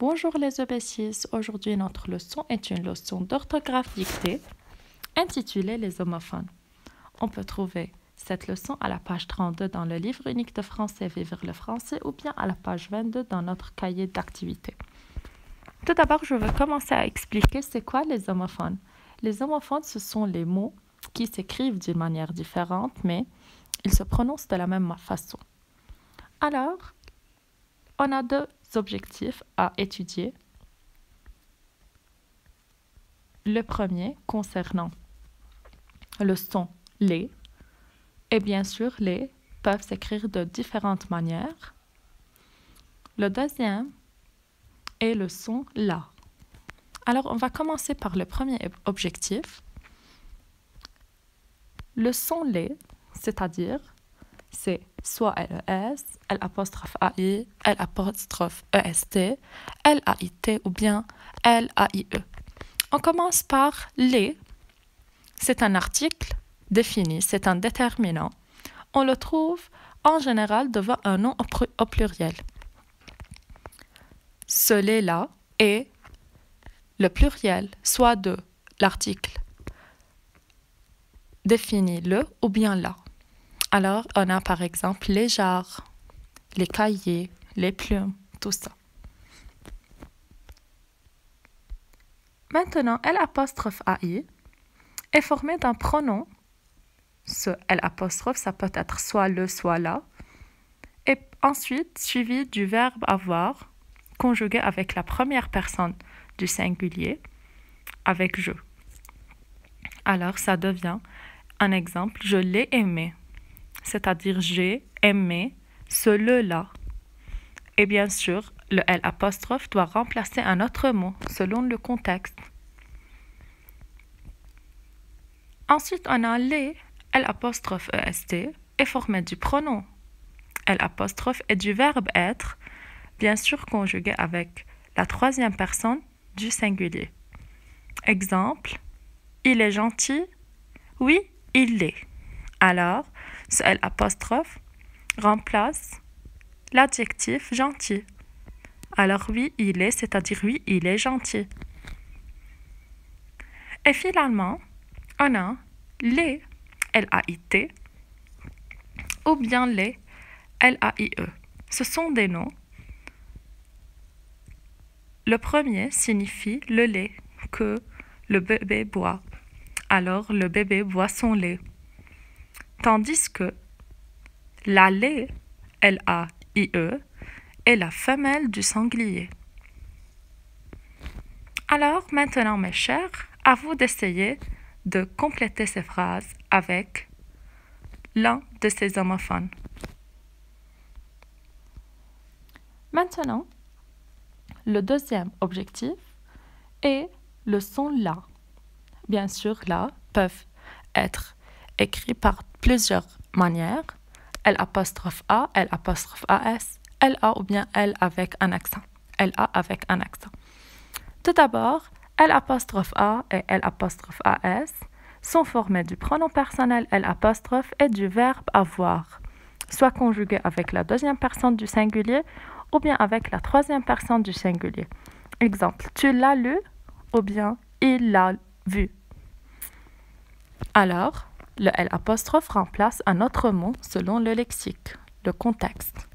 Bonjour les EB6, aujourd'hui notre leçon est une leçon d'orthographe dictée intitulée Les homophones. On peut trouver cette leçon à la page 32 dans le livre unique de français Vivre le français ou bien à la page 22 dans notre cahier d'activité. Tout d'abord, je veux commencer à expliquer c'est quoi les homophones. Les homophones, ce sont les mots qui s'écrivent d'une manière différente, mais ils se prononcent de la même façon. Alors, on a deux objectifs à étudier. Le premier concernant le son les, et bien sûr les peuvent s'écrire de différentes manières. Le deuxième est le son la. Alors on va commencer par le premier objectif. Le son les, c'est-à-dire c'est soit LES, L'apostrophe-AI, L'apostrophe-EST, LAIT ou bien LAIE. On commence par les. C'est un article défini, c'est un déterminant. On le trouve en général devant un nom au pluriel. Ce les-là est le pluriel, soit de l'article défini le ou bien la. Alors, on a par exemple les jarres, les cahiers, les plumes, tout ça. Maintenant, L'apostrophe-AI est formé d'un pronom. Ce L'apostrophe, ça peut être soit le, soit la. Et ensuite, suivi du verbe avoir, conjugué avec la première personne du singulier, avec je. Alors, ça devient un exemple, je l'ai aimé. C'est-à-dire j'ai aimé ce le-là. Et bien sûr, le L'apostrophe doit remplacer un autre mot selon le contexte. Ensuite, on a les L'apostrophe-EST est formé du pronom L'apostrophe et du verbe être, bien sûr conjugué avec la troisième personne du singulier. Exemple, il est gentil, oui, il l'est. Alors, ce L'apostrophe remplace l'adjectif gentil. Alors oui, il est, c'est-à-dire oui, il est gentil. Et finalement, on a les LAIT ou bien les LAIE. Ce sont des noms. Le premier signifie le lait que le bébé boit. Alors, le bébé boit son lait. Tandis que la lait, LAIE, est la femelle du sanglier. Alors, maintenant, mes chers, à vous d'essayer de compléter ces phrases avec l'un de ces homophones. Maintenant, le deuxième objectif est le son la. Bien sûr, la peuvent être écrits par plusieurs manières. L'apostrophe-A, l'apostrophe-AS, LA ou bien L avec un accent. LA avec un accent. Tout d'abord, L'apostrophe-A et L'apostrophe-AS sont formés du pronom personnel L'apostrophe et du verbe avoir, soit conjugué avec la deuxième personne du singulier ou bien avec la troisième personne du singulier. Exemple, tu l'as lu ou bien il l'a vu. Alors, le L'apostrophe remplace un autre mot selon le lexique, le contexte.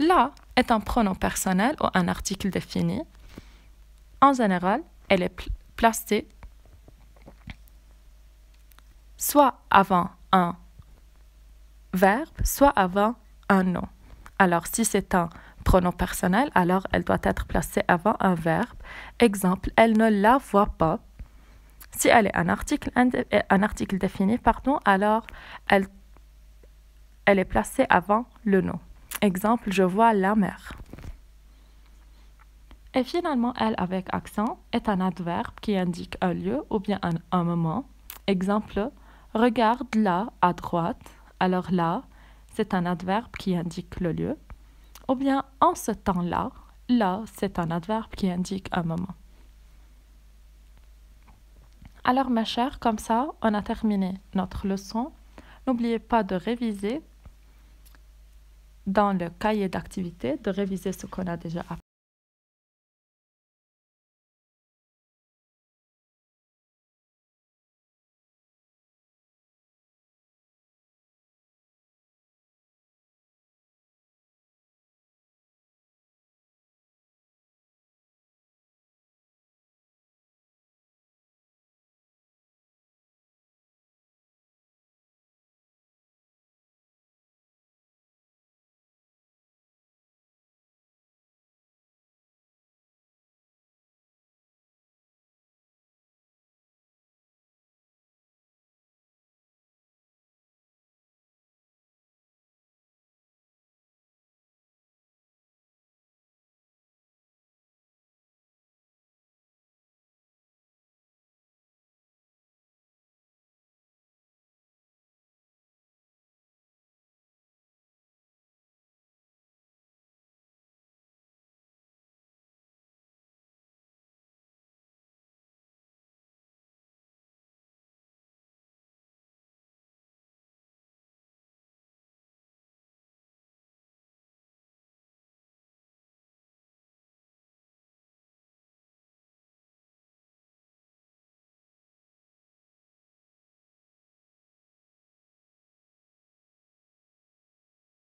La est un pronom personnel ou un article défini. En général, elle est placée soit avant un verbe, soit avant un nom. Alors, si c'est un pronom personnel, alors elle doit être placée avant un verbe. Exemple, elle ne la voit pas. Si elle est un article défini, alors elle est placée avant le nom. Exemple, je vois la mer. Et finalement, elle avec accent est un adverbe qui indique un lieu ou bien un moment. Exemple, regarde là à droite. Alors là, c'est un adverbe qui indique le lieu. Ou bien en ce temps-là, là, c'est un adverbe qui indique un moment. Alors, mes chers, comme ça, on a terminé notre leçon. N'oubliez pas de réviser dans le cahier d'activité, de réviser ce qu'on a déjà appris.